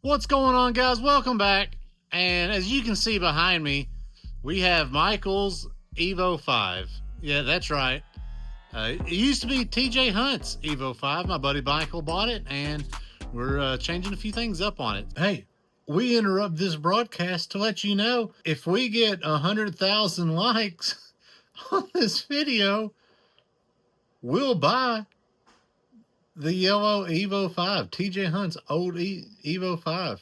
What's going on, guys? Welcome back. And as you can see behind me, we have Michael's Evo 5. Yeah, that's right. It used to be TJ Hunt's Evo 5. My buddy Michael bought it, and we're changing a few things up on it. Hey, we interrupt this broadcast to let you know if we get 100,000 likes on this video, we'll buy the yellow Evo 5, TJ Hunt's old Evo 5.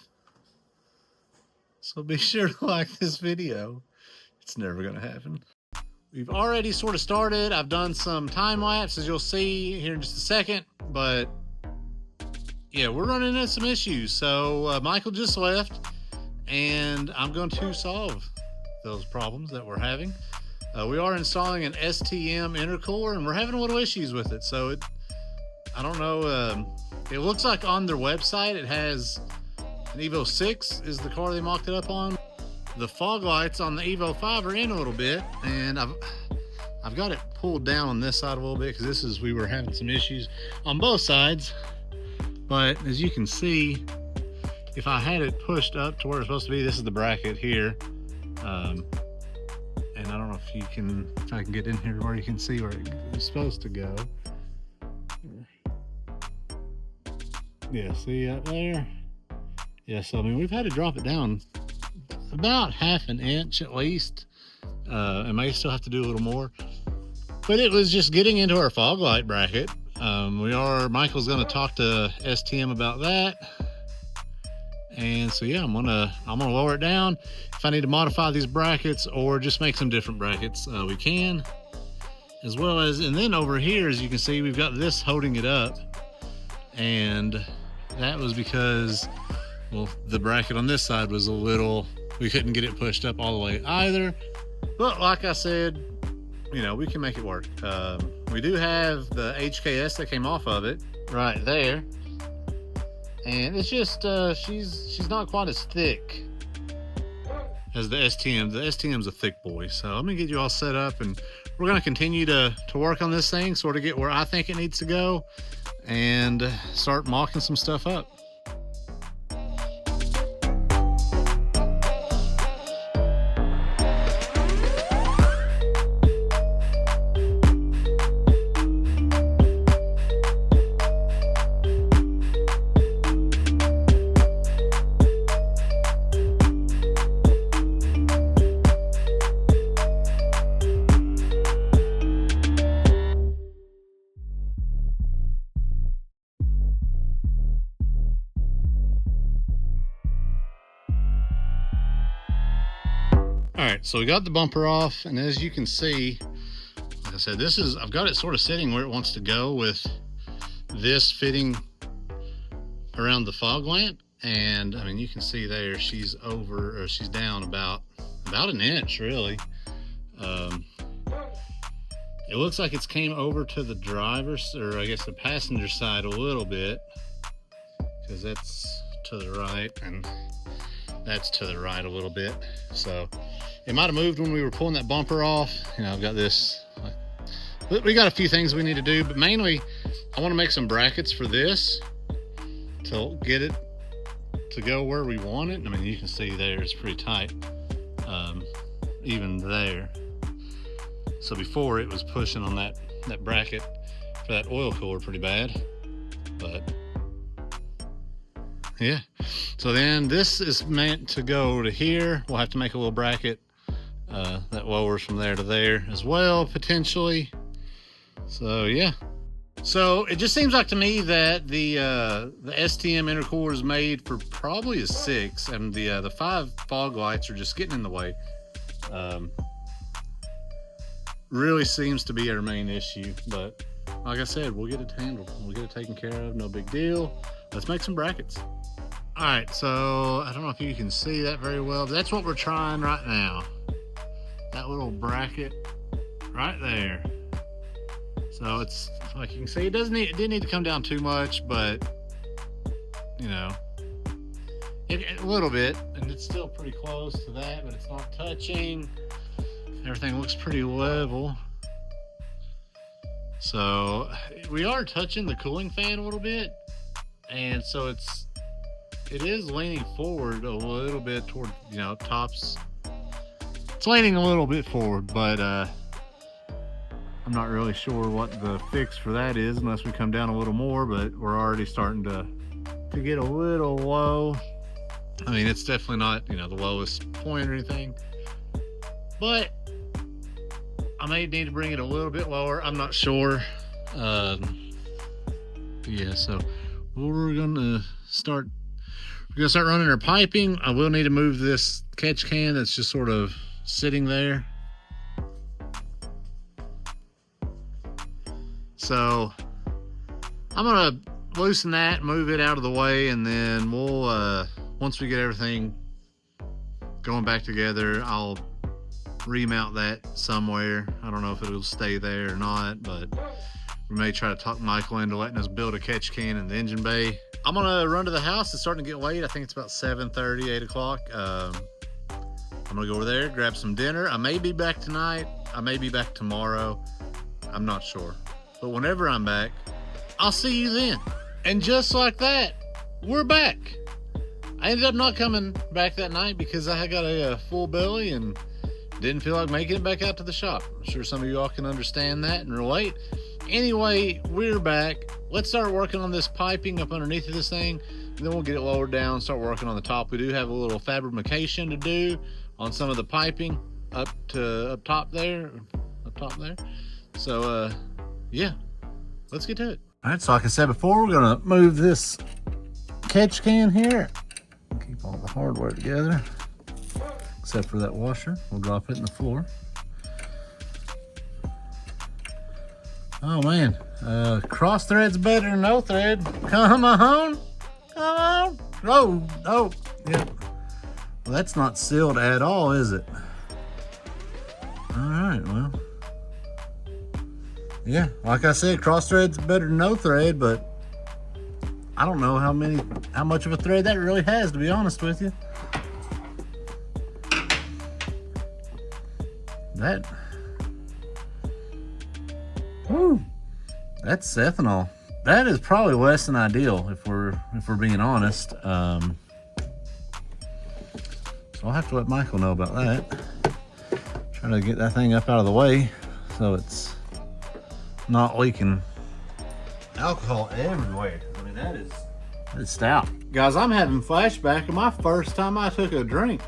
So be sure to like this video. It's never going to happen. We've already sort of started. I've done some time lapse, as you'll see here in just a second. But yeah, we're running into some issues. So Michael just left, and I'm going to solve those problems that we're having. We are installing an STM intercooler, and we're having a little issues with it. So I don't know. It looks like on their website it has an Evo 6 is the car they mocked it up on. The fog lights on the Evo 5 are in a little bit, and I've got it pulled down on this side a little bit because we were having some issues on both sides. But as you can see, if I had it pushed up to where it's supposed to be, this is the bracket here. And I don't know if I can get in here where you can see where it's supposed to go. Yeah, see up there? Yeah, so I mean, we've had to drop it down about half an inch at least. I may still have to do a little more, but it was just getting into our fog light bracket. Michael's going to talk to STM about that. And so yeah, I'm gonna lower it down. If I need to modify these brackets or just make some different brackets, we can, as well as, and then over here, as you can see, we've got this holding it up, and that was because, well, the bracket on this side was we couldn't get it pushed up all the way either. But like I said, you know, we can make it work. We do have the HKS that came off of it right there. And it's just, she's not quite as thick as the STM. The STM's a thick boy. So I'm gonna get you all set up, and we're gonna continue to work on this thing, sort of get where I think it needs to go, and start mocking some stuff up. All right, so we got the bumper off, and as you can see, like I said, I've got it sort of sitting where it wants to go, with this fitting around the fog lamp. And I mean, you can see there, she's down about an inch, really. It looks like it's came over to the driver's, or I guess the passenger side a little bit, because that's to the right, and that's to the right a little bit. So it might have moved when we were pulling that bumper off. You know, I've got this, but we got a few things we need to do, but mainly I want to make some brackets for this to get it to go where we want it. I mean, you can see there, it's pretty tight, even there. So before, it was pushing on that bracket for that oil cooler pretty bad, but yeah. So then this is meant to go to here. We'll have to make a little bracket that lowers from there to there as well, potentially. So yeah. So it just seems like to me that the STM intercooler is made for probably a 6, and the 5 fog lights are just getting in the way. Really seems to be our main issue, but like I said, we'll get it handled. We'll get it taken care of. No big deal. Let's make some brackets. All right, so I don't know if you can see that very well, but that's what we're trying right now. That little bracket right there. So it's like you can see, it didn't need to come down too much, but you know, a little bit, and it's still pretty close to that, but it's not touching. Everything looks pretty level. So we are touching the cooling fan a little bit, and so it's it is leaning forward a little bit toward, you know, tops. It's leaning a little bit forward, but I'm not really sure what the fix for that is unless we come down a little more, but we're already starting to get a little low. I mean, it's definitely not, you know, the lowest point or anything, but I may need to bring it a little bit lower. I'm not sure. Yeah, so we're gonna start running our piping. I will need to move this catch can that's just sort of sitting there. So I'm gonna loosen that, move it out of the way, and then we'll once we get everything going back together, I'll remount that somewhere. I don't know if it'll stay there or not, but we may try to talk Michael into letting us build a catch can in the engine bay. I'm gonna run to the house. It's starting to get late. I think it's about 7:30, 8 o'clock. I'm gonna go over there, grab some dinner. I may be back tonight. I may be back tomorrow. I'm not sure. But whenever I'm back, I'll see you then. And just like that, we're back. I ended up not coming back that night because I got a full belly and didn't feel like making it back out to the shop. I'm sure some of you all can understand that and relate. Anyway, we're back. Let's start working on this piping up underneath of this thing. Then we'll get it lowered down, start working on the top. We do have a little fabrication to do on some of the piping up top there. So, yeah, let's get to it. All right, so like I said before, we're gonna move this catch can here. Keep all the hardware together, except for that washer. We'll drop it in the floor. Oh man, cross thread's better than no thread. Come on, come on. Oh, yeah. Well, that's not sealed at all, is it? All right, well. Yeah, like I said, cross thread's better than no thread, but I don't know how much of a thread that really has, to be honest with you. That's ethanol. That is probably less than ideal if we're being honest. So I'll have to let Michael know about that. Try to get that thing up out of the way so it's not leaking alcohol everywhere. I mean, that is stout. Guys, I'm having flashback of my first time I took a drink,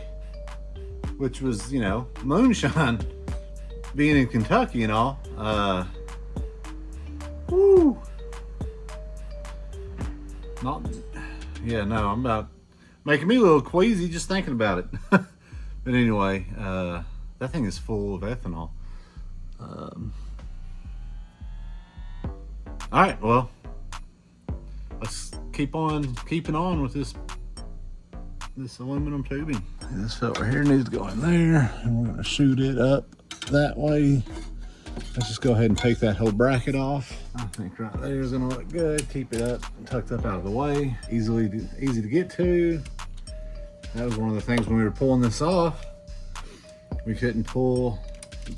which was, you know, moonshine, being in Kentucky and all. Woo. I'm about making me a little queasy just thinking about it. But anyway, that thing is full of ethanol. All right, well, let's keep on keeping on with this aluminum tubing. This felt right here needs to go in there, and we're gonna shoot it up that way. Let's just go ahead and take that whole bracket off. I think right there is gonna look good. Keep it up, tucked up out of the way, easy to get to. That was one of the things when we were pulling this off. We couldn't pull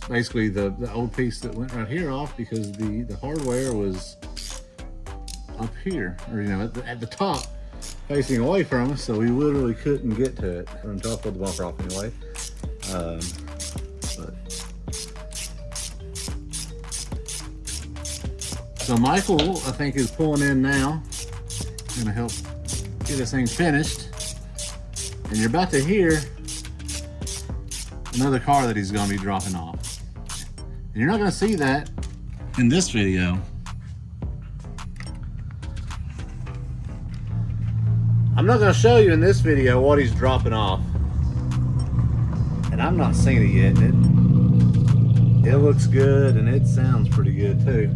basically the old piece that went right here off because the hardware was up here, or, you know, at the top, facing away from us, so we literally couldn't get to it until I pulled the bumper off anyway. So Michael, I think, is pulling in now. Gonna help get this thing finished. And you're about to hear another car that he's gonna be dropping off. And you're not gonna see that in this video. I'm not gonna show you in this video what he's dropping off. And I'm not seeing it yet. It looks good and it sounds pretty good too.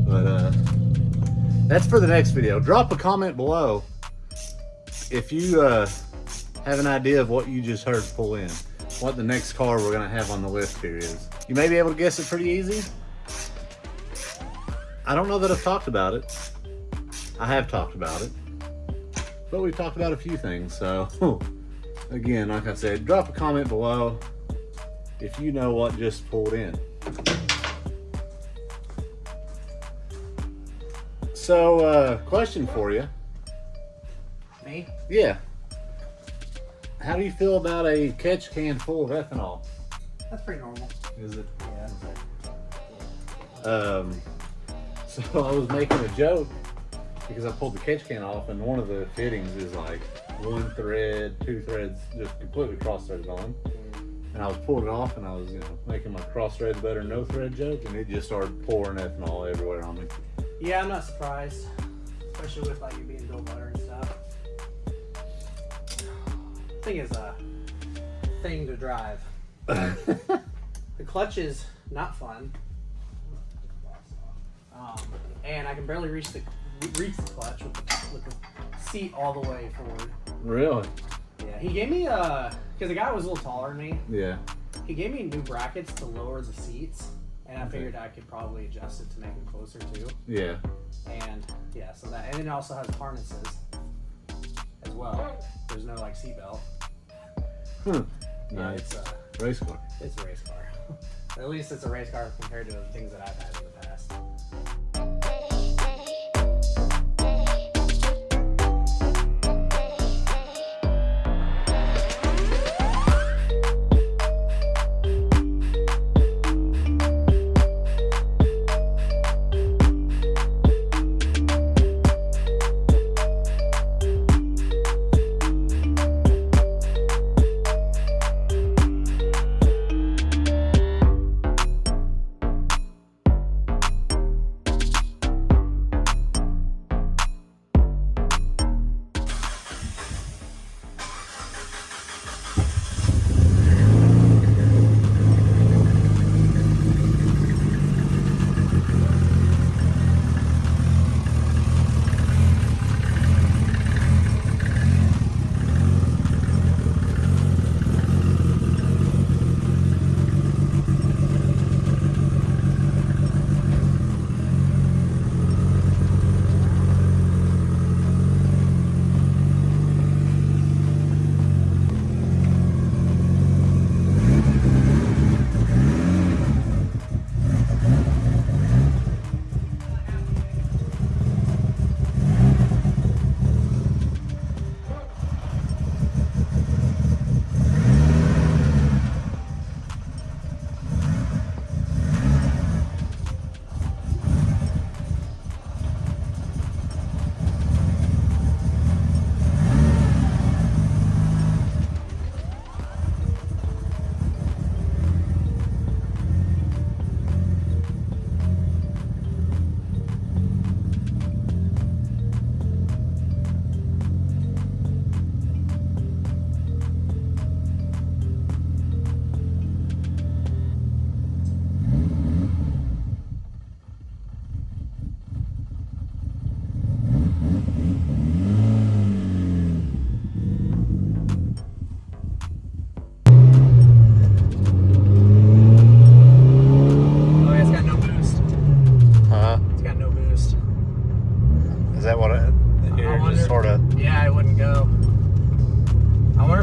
But that's for the next video. Drop a comment below if you have an idea of what you just heard pull in, what the next car we're gonna have on the list here is. You may be able to guess it pretty easy. I don't know that I've talked about it. I have talked about it, but we've talked about a few things. So again, like I said, drop a comment below if you know what just pulled in. So, question for you. Me? Yeah. How do you feel about a catch can full of ethanol? That's pretty normal. Is it? Yeah. So I was making a joke because I pulled the catch can off, and one of the fittings is like one thread, two threads just completely cross-threaded on. And I was pulling it off, and I was, making my cross-threads better no thread joke, and it just started pouring ethanol everywhere on me. Yeah, I'm not surprised, especially with like you being built butter and stuff. Thing is a thing to drive. The clutch is not fun, and I can barely reach the clutch with the seat all the way forward. Really? Yeah, he gave me because the guy was a little taller than me. Yeah. He gave me new brackets to lower the seats, and I figured I could probably adjust it to make them closer too. Yeah. And yeah, so that, and it also has harnesses as well. There's no like seat belt. Yeah, Nice. it's a race car. It's a race car. At least it's a race car compared to the things that I've had in the past.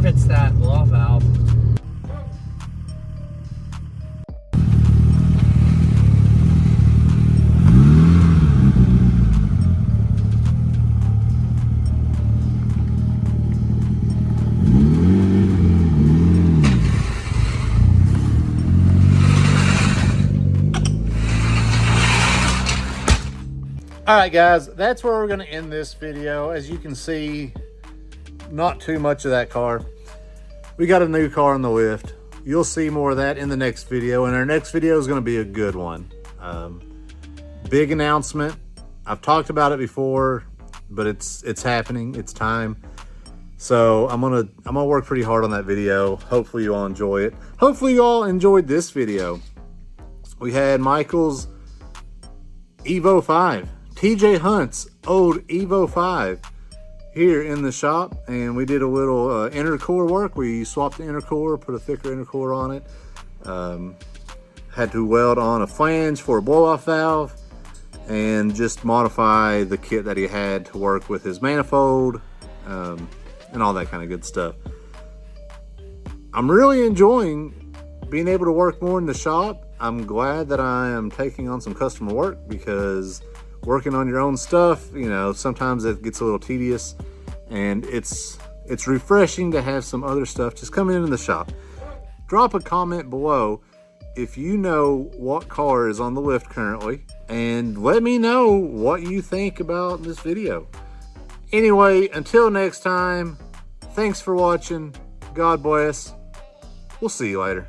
It's that blow off valve. All right, guys, that's where we're going to end this video. As you can see, not too much of that car. We got a new car on the lift. You'll see more of that in the next video, and our next video is going to be a good one. Big announcement. I've talked about it before, but it's happening. It's time. So I'm gonna work pretty hard on that video. Hopefully you all enjoy it. Hopefully you all enjoyed this video. We had Michael's Evo 5, TJ Hunt's old Evo 5 here in the shop, and we did a little intercooler work. We swapped the intercooler, put a thicker intercooler on it. Had to weld on a flange for a blow-off valve, and just modify the kit that he had to work with his manifold, and all that kind of good stuff. I'm really enjoying being able to work more in the shop. I'm glad that I am taking on some customer work, because working on your own stuff, you know, sometimes it gets a little tedious, and it's refreshing to have some other stuff just coming into the shop. Drop a comment below if you know what car is on the lift currently, and let me know what you think about this video. Anyway, until next time, thanks for watching. God bless. We'll see you later.